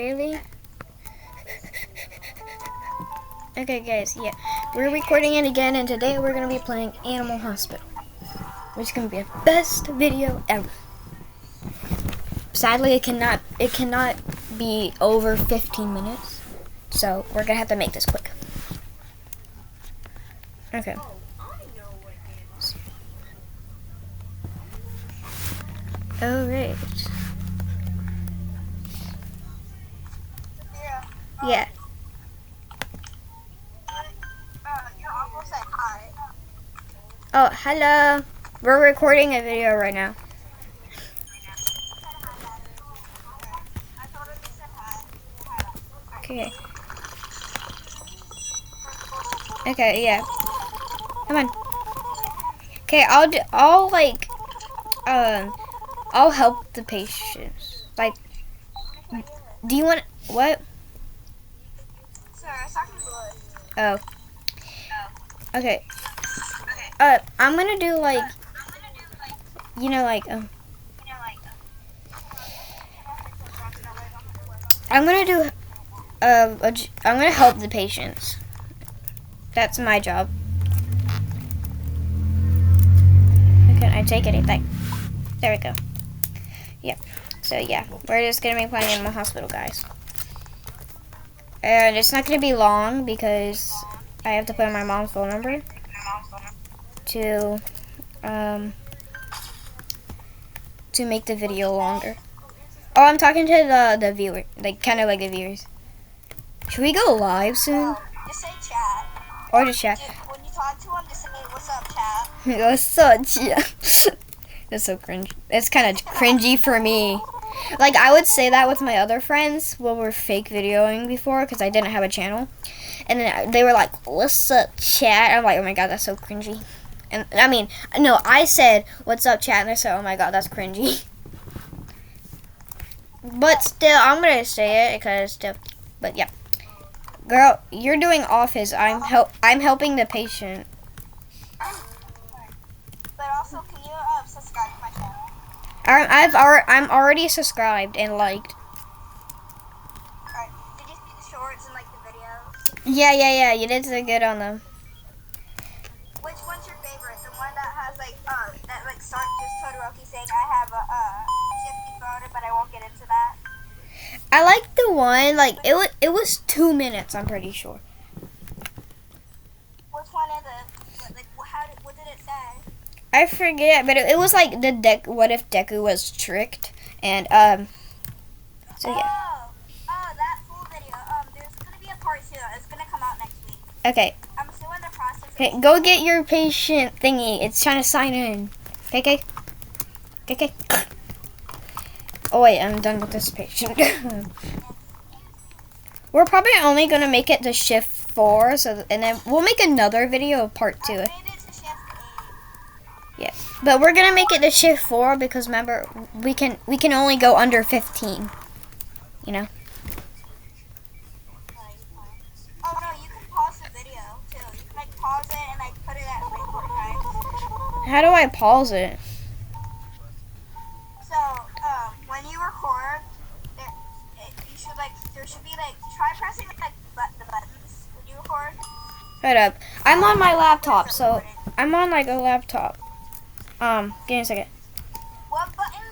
Bailey. Okay, guys, yeah. We're recording it again, and today we're going to be playing Animal Hospital, which is going to be the best video ever. Sadly, it cannot be over 15 minutes, so we're going to have to make this quick. Okay. Alright. Yeah. Your uncle said hi. Oh, hello. We're recording a video right now. I told him he said hi. Okay. Okay, yeah. Come on. Okay, I'll help the patients. Like, do you want what? Sir, I was talking to Blood. Oh. Okay. I'm gonna do like, I'm gonna do, I'm gonna help the patients. That's my job. Okay, I take anything. There we go. Yeah. So yeah, we're just gonna be playing Animal Hospital, guys. And it's not gonna be long because I have to put in my mom's phone number to make the video longer. Oh, I'm talking to the viewer, like kind of like the viewers. Should we go live soon? Just say chat. Or just chat? When you talk to him, just say, what's up, chat? What's up, chat? That's so cringe. It's kind of cringy for me. Like, I would say that with my other friends when we're fake videoing before because I didn't have a channel. And then they were like, what's up, chat? I'm like, oh my god, that's so cringy. And I mean, no, I said, what's up, chat? And they said, oh my god, that's cringy. But still, I'm going to say it because still, but yeah. Girl, you're doing office. I'm helping the patient. But also, can you subscribe to my channel? I'm already subscribed and liked. Alright. Did you see the shorts and like the videos? Yeah. You did so good on them. Which one's your favorite? The one that has like that like start just Todoroki saying I have a shifty photo, but I won't get into that. I like the one like it was 2 minutes. I'm pretty sure. Which one is it? Like what did it say? I forget, but it was like what if Deku was tricked, and so yeah. Oh, that full video. There's gonna be a part 2. It's gonna come out next week. Okay. I'm still in the process. Okay, go get your patient thingy. It's trying to sign in. Okay. Oh wait, I'm done with this patient. We're probably only gonna make it to shift 4, and then we'll make another video of part 2. Yeah, but we're gonna make it to shift 4 because remember we can only go under 15. You know. Oh no, you can pause the video too. You can like pause it and like put it at like 4 times. How do I pause it? So when you record, there should be like try pressing like the buttons when you record. Hold up, I'm on my laptop, so I'm on like a laptop. Give me a second. What button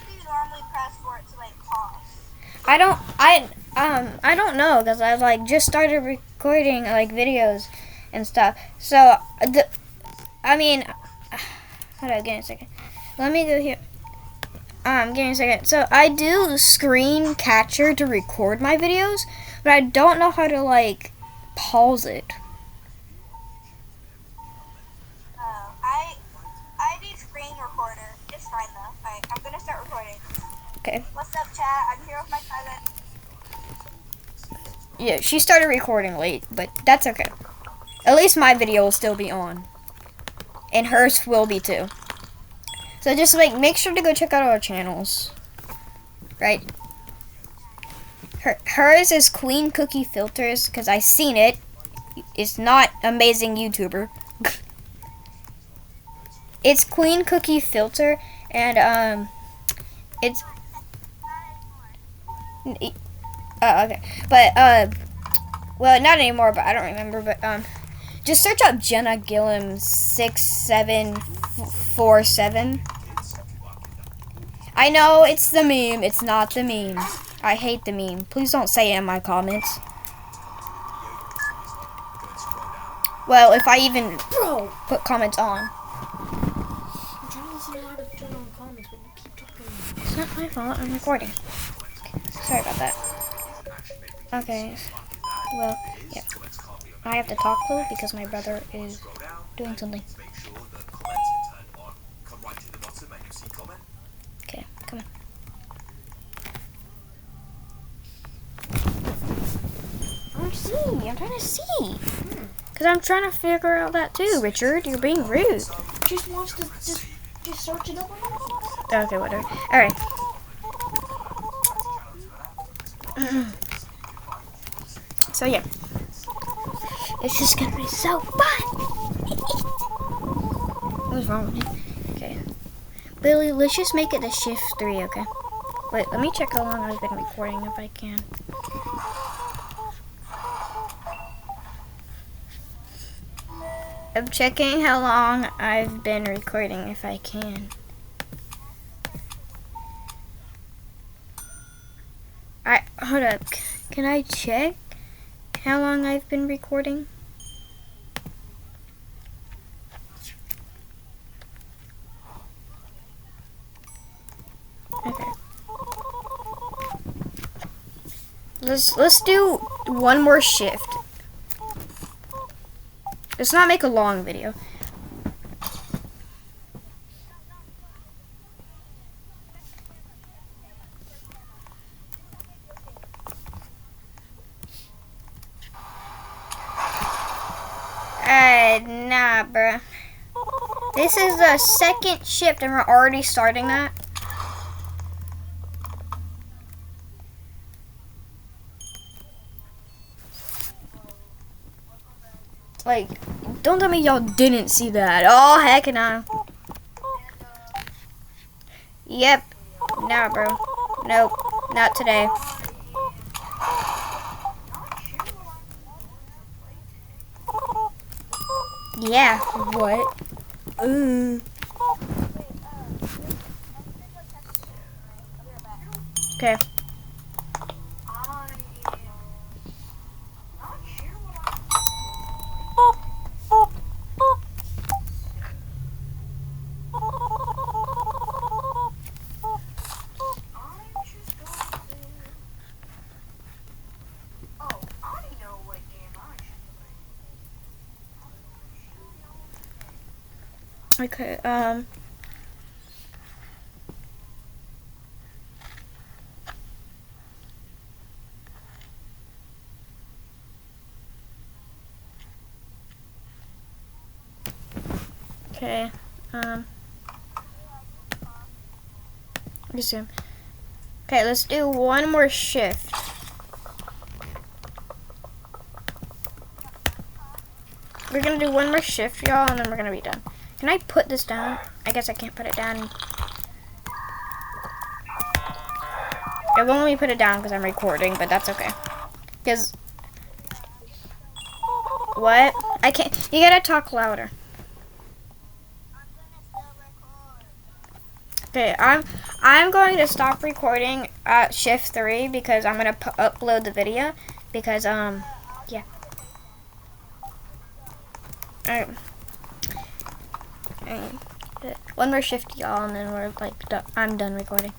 do you normally press for it to like pause? I don't know because I like just started recording like videos and stuff. So hold up, give me a second. Let me go here. Give me a second. So I do screen capture to record my videos, but I don't know how to like pause it. I do screen recorder. It's fine though. Alright, I'm gonna start recording. Okay. What's up, chat? I'm here with my cousin. Yeah, she started recording late, but that's okay. At least my video will still be on. And hers will be too. So just like make sure to go check out our channels. Right? Hers is Queen Cookie Filters, because I seen it. It's not Amazing YouTuber. It's Queen Cookie Filter, and it's Okay. But, well, not anymore, but I don't remember, but, just search up Jenna Gillum 6747. I know it's the meme. It's not the meme. I hate the meme. Please don't say it in my comments. Well, if I even put comments on. I'm trying to listen to how to turn on comments, but you keep talking. It's not my fault. I'm recording. Sorry about that. Okay. Well, yeah. I have to talk though because my brother is doing something. Okay, come on. I'm trying to see. Because I'm trying to figure out that too, Richard. You're being rude. Just watch the, just search it up. Okay, whatever. Alright. So, yeah. It's just gonna be so fun. What's wrong with me? Okay. Billy, let's just make it the shift 3, okay? Wait, let me check how long I've been recording if I can. I'm checking how long I've been recording if I can. Hold up. Can I check how long I've been recording? Okay. Let's do one more shift. Let's not make a long video. Nah, bruh. This is the second shift and we're already starting that. Like, don't tell me y'all didn't see that. Oh, heck no. Yep. Nah, bro. Nope. Not today. Yeah. What? Okay. Okay, okay, resume. Okay, let's do one more shift. We're gonna do one more shift, y'all, and then we're gonna be done. Can I put this down? I guess I can't put it down. It won't let me put it down because I'm recording, but that's okay. Because, what? I can't, you gotta talk louder. Okay, I'm going to stop recording at shift 3 because I'm gonna upload the video because, yeah. Alright. One more shift, y'all, and then we're like I'm done recording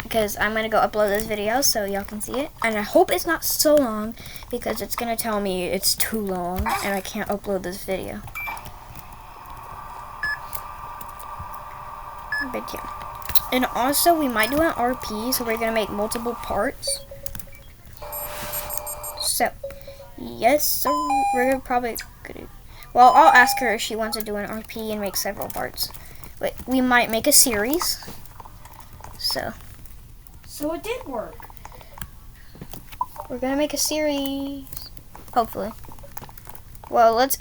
because I'm gonna go upload this video so y'all can see it, and I hope it's not so long because it's gonna tell me it's too long and I can't upload this video. But yeah, and also we might do an RP, so we're gonna make multiple parts. So yes, so we're gonna probably well, I'll ask her if she wants to do an RP and make several parts. But we might make a series. So it did work. We're gonna make a series, hopefully. Well, let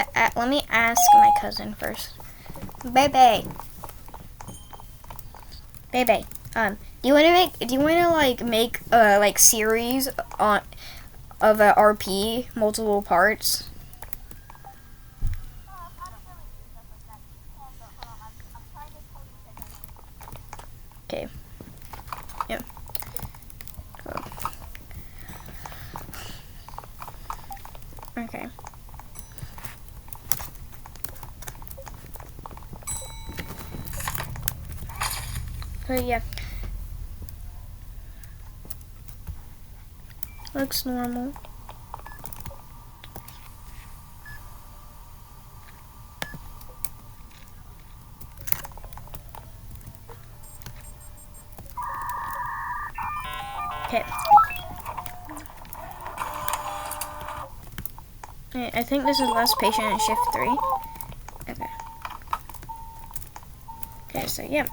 me ask my cousin first. Baby, Do you want to like make a like series on of a RP, multiple parts? I don't really do stuff like that. You can, but hold on. I'm trying to totally check out. Okay. Yep. Okay. So yeah. Looks normal. Okay. I think this is last patient in shift 3. Okay. Okay, so yeah.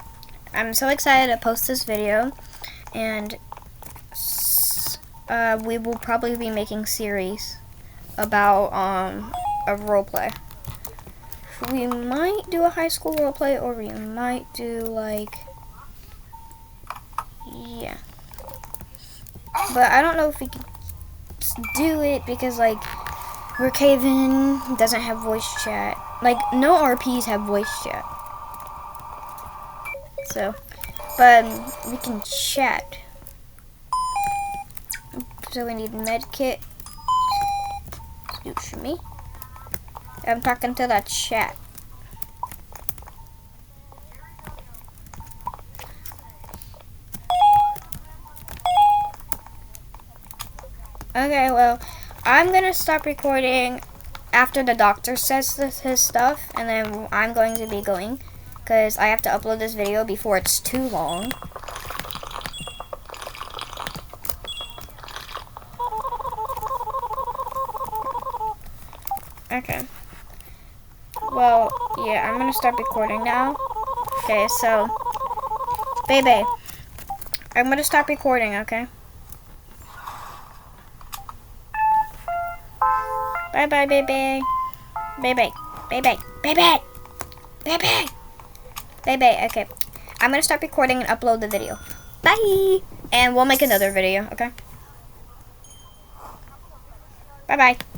I'm so excited to post this video, and we will probably be making series about a roleplay. We might do a high school roleplay, or we might do like, yeah. But I don't know if we can do it because like Brookhaven doesn't have voice chat. Like no RPs have voice chat. So, but we can chat. So we need med kit. Excuse me. I'm talking to that chat. Okay, well, I'm gonna stop recording after the doctor says his stuff, and then I'm going to be going because I have to upload this video before it's too long. Okay. Well, yeah, I'm gonna stop recording now. Okay, so, baby, I'm gonna stop recording, okay? Bye bye, baby. Baby, baby, baby, baby, baby. Okay, I'm gonna stop recording and upload the video. Bye, and we'll make another video, okay? Bye bye.